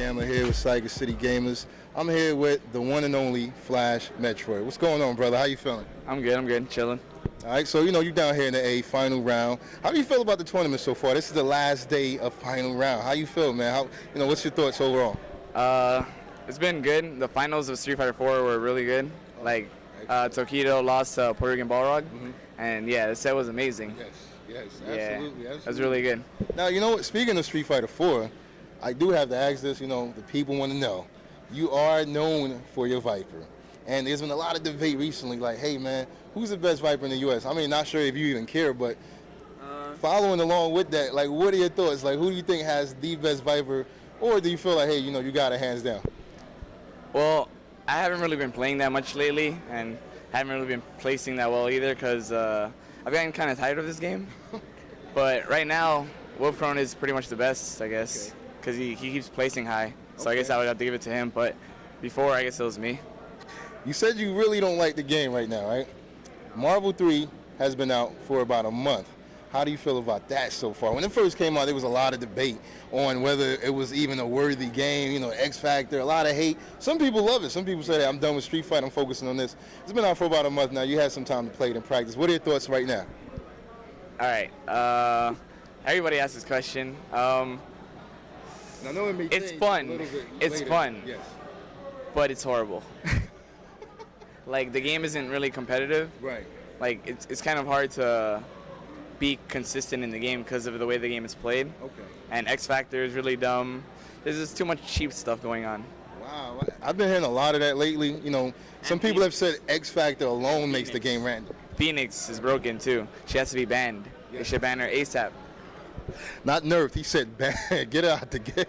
Gamma here with SygacityGamers. I'm here with the one and only FlashMetroid. What's going on, brother? How you feeling? I'm good, chilling. All right, so you're down here in the A final round. How do you feel about the tournament so far? This is the last day of final round. How you feel, man? What's your thoughts overall? It's been good. The finals of Street Fighter 4 were really good. Like Tokido lost to Puerto Rican Balrog, and yeah, the set was amazing. Yes, absolutely, yeah, absolutely. That's really good. Now, you know what? Speaking of Street Fighter 4, I do have to ask this. The people want to know. You are known for your Viper, and there's been a lot of debate recently. Like, hey, man, who's the best Viper in the U.S.? I mean, not sure if you even care, but following along with that, like, what are your thoughts? Like, who do you think has the best Viper, or do you feel like, hey, you got it hands down? Well, I haven't really been playing that much lately, and haven't really been placing that well either, because I've gotten kind of tired of this game. But right now, Wolfcrone is pretty much the best, I guess, because he keeps placing high. So I guess I would have to give it to him. But before, I guess it was me. You said you really don't like the game right now, right? Marvel 3 has been out for about a month. How do you feel about that so far? When it first came out, there was a lot of debate on whether it was even a worthy game, X Factor, a lot of hate. Some people love it. Some people say, I'm done with Street Fighter, I'm focusing on this. It's been out for about a month now. You had some time to play it in practice. What are your thoughts right now? All right. Everybody asks this question. It's fun. It's fun. Yes. But it's horrible. Like, the game isn't really competitive. Right. Like, it's kind of hard to be consistent in the game because of the way the game is played. Okay. And X Factor is really dumb. There's just too much cheap stuff going on. Wow. I've been hearing a lot of that lately. Some people have said X Factor alone makes the game random. Phoenix is broken too. She has to be banned. Yeah. They should ban her ASAP. Not nerfed. He said ban. Get her out the game.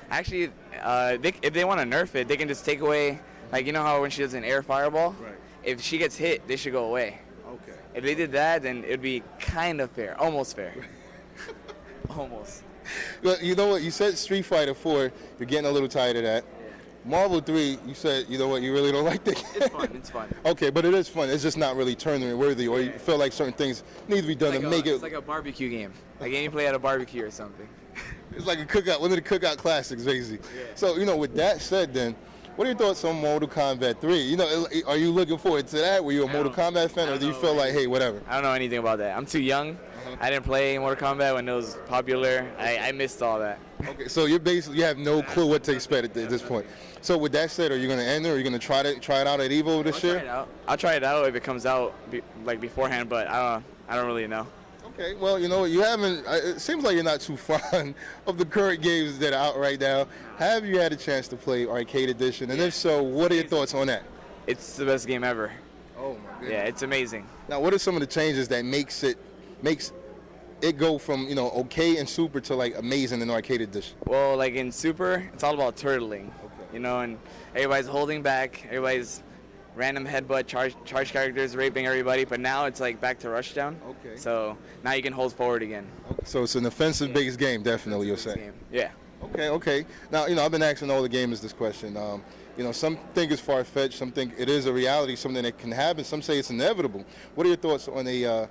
Actually, if they want to nerf it, they can just take away, like, how when she does an air fireball? Right. If she gets hit, they should go away. Okay. If they did that, then it would be kind of fair. Almost fair. Almost. But you know what? You said Street Fighter 4. You're getting a little tired of that. Yeah. Marvel 3, you said, you really don't like that. It's fun. It's fun. Okay, but it is fun. It's just not really tournament worthy, or you feel like certain things need to be done to make it. It's like a barbecue game. Like any play at a barbecue or something. It's like a cookout, one of the cookout classics, basically. Yeah. So, with that said, then, what are your thoughts on Mortal Kombat 3? Are you looking forward to that? Were you a Mortal Kombat fan, or do you feel like, hey, whatever? I don't know anything about that. I'm too young. I didn't play Mortal Kombat when it was popular. I missed all that. Okay, so you have no clue what to expect at this point. So with that said, are you going to end it, or are you going to try it out at EVO this year? I'll try it out if it comes out beforehand, but I don't really know. Okay, well, you haven't. It seems like you're not too fond of the current games that are out right now. Have you had a chance to play Arcade Edition? And if so, what are your thoughts on that? It's the best game ever. Oh my goodness. Yeah, it's amazing. Now, what are some of the changes that makes it go from okay in Super to like amazing in Arcade Edition? Well, like in Super, it's all about turtling. Okay. And everybody's holding back. Everybody's random headbutt, charge characters raping everybody. But now it's like back to rushdown. Okay. So now you can hold forward again. Okay. So it's an offensive-based game, definitely. You're saying. Yeah. Okay. Now I've been asking all the gamers this question. Some think it's far-fetched. Some think it is a reality, something that can happen. Some say it's inevitable. What are your thoughts on a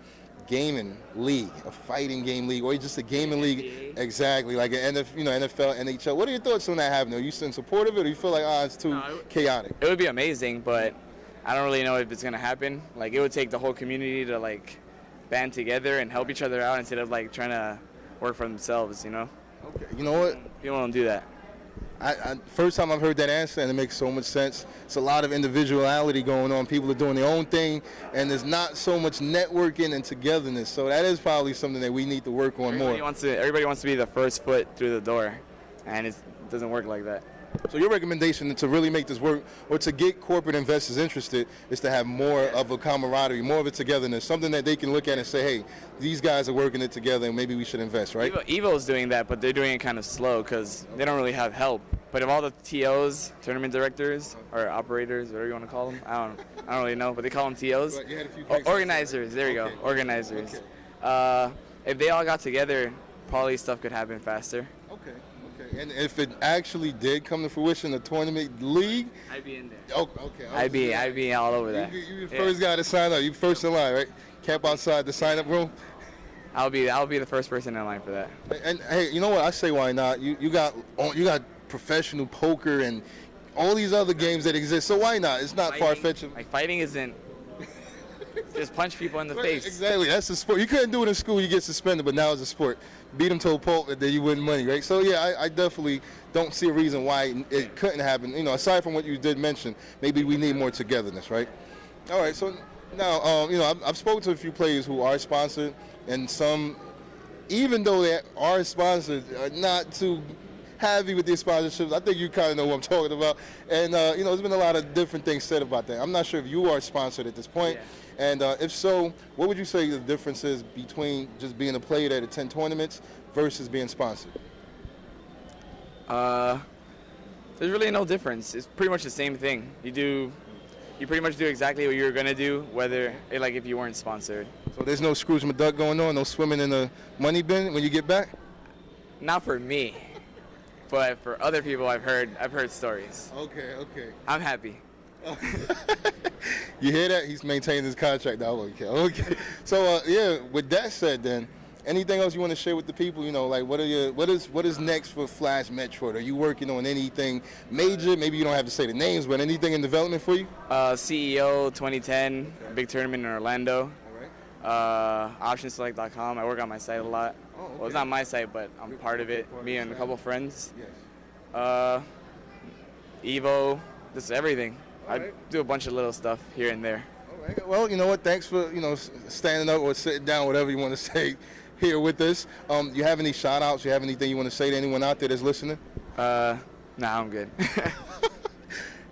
gaming league, a fighting game league, or just a gaming league? Exactly, like an NFL, NHL. What are your thoughts on that happening? Are you still supportive of it, or you feel like it's too chaotic? It would be amazing, but I don't really know if it's gonna happen. Like, it would take the whole community to like band together and help each other out instead of like trying to work for themselves. Okay. You know what? People don't do that. First time I've heard that answer, and it makes so much sense. It's a lot of individuality going on. People are doing their own thing, and there's not so much networking and togetherness. So that is probably something that we need to work on more. Everybody wants to be the first foot through the door, and it doesn't work like that. So your recommendation to really make this work, or to get corporate investors interested, is to have more of a camaraderie, more of a togetherness, something that they can look at and say, hey, these guys are working it together, and maybe we should invest, right? EVO's doing that, but they're doing it kind of slow because they don't really have help. But if all the TOs, tournament directors, or operators, whatever you want to call them, I don't really know, but they call them TOs. Organizers, there you go, organizers. Okay. If they all got together, probably stuff could happen faster. Okay. And if it actually did come to fruition, the tournament league, I'd be in there. Oh, okay. I'd be all over that. You the first guy to sign up. You first in line, right? Camp outside the sign-up room. I'll be the first person in line for that. And hey, you know what? I say why not? You got professional poker and all these other games that exist. So why not? It's not far-fetched. Like fighting isn't just punch people in the face. Exactly, that's a sport. You couldn't do it in school, you get suspended, but now it's a sport. Beat them to a pulp, and then you win money, right? So yeah, I definitely don't see a reason why it couldn't happen. You know, aside from what you did mention, maybe we need more togetherness, right? All right, so now, you know, I've spoken to a few players who are sponsored, and some, even though they are sponsored, are not too heavy with these sponsorships. I think you kind of know what I'm talking about. And, you know, there's been a lot of different things said about that. I'm not sure if you are sponsored at this point. Yeah. And if so, what would you say the difference is between just being a player that attend tournaments versus being sponsored? There's really no difference. It's pretty much the same thing. You pretty much do exactly what you're gonna do, whether like if you weren't sponsored. So there's no Scrooge McDuck going on, no swimming in the money bin when you get back? Not for me, but for other people, I've heard stories. Okay. I'm happy. You hear that? He's maintaining his contract now. Okay. So yeah, with that said, then, anything else you want to share with the people? You know, like what is next for FlashMetroid? Are you working on anything major? Maybe you don't have to say the names, but anything in development for you? CEO 2010, big tournament in Orlando. All right. Optionselect.com. I work on my site a lot. Oh, okay. Well, it's not my site, but I'm part of it. Me and a couple friends. Yes. Evo, just everything. I right. do a bunch of little stuff here and there. All right. Well, you know what? Thanks for standing up or sitting down, whatever you want to say, here with us. You have any shout outs? You have anything you want to say to anyone out there that's listening? Nah, I'm good.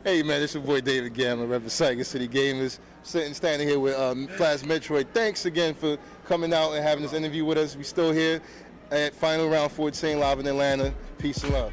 Hey man, it's your boy David Gamma, rep SygacityGamers, standing here with FlashMetroid. Thanks again for coming out and having this interview with us. We still here at Final Round 14 live in Atlanta. Peace and love.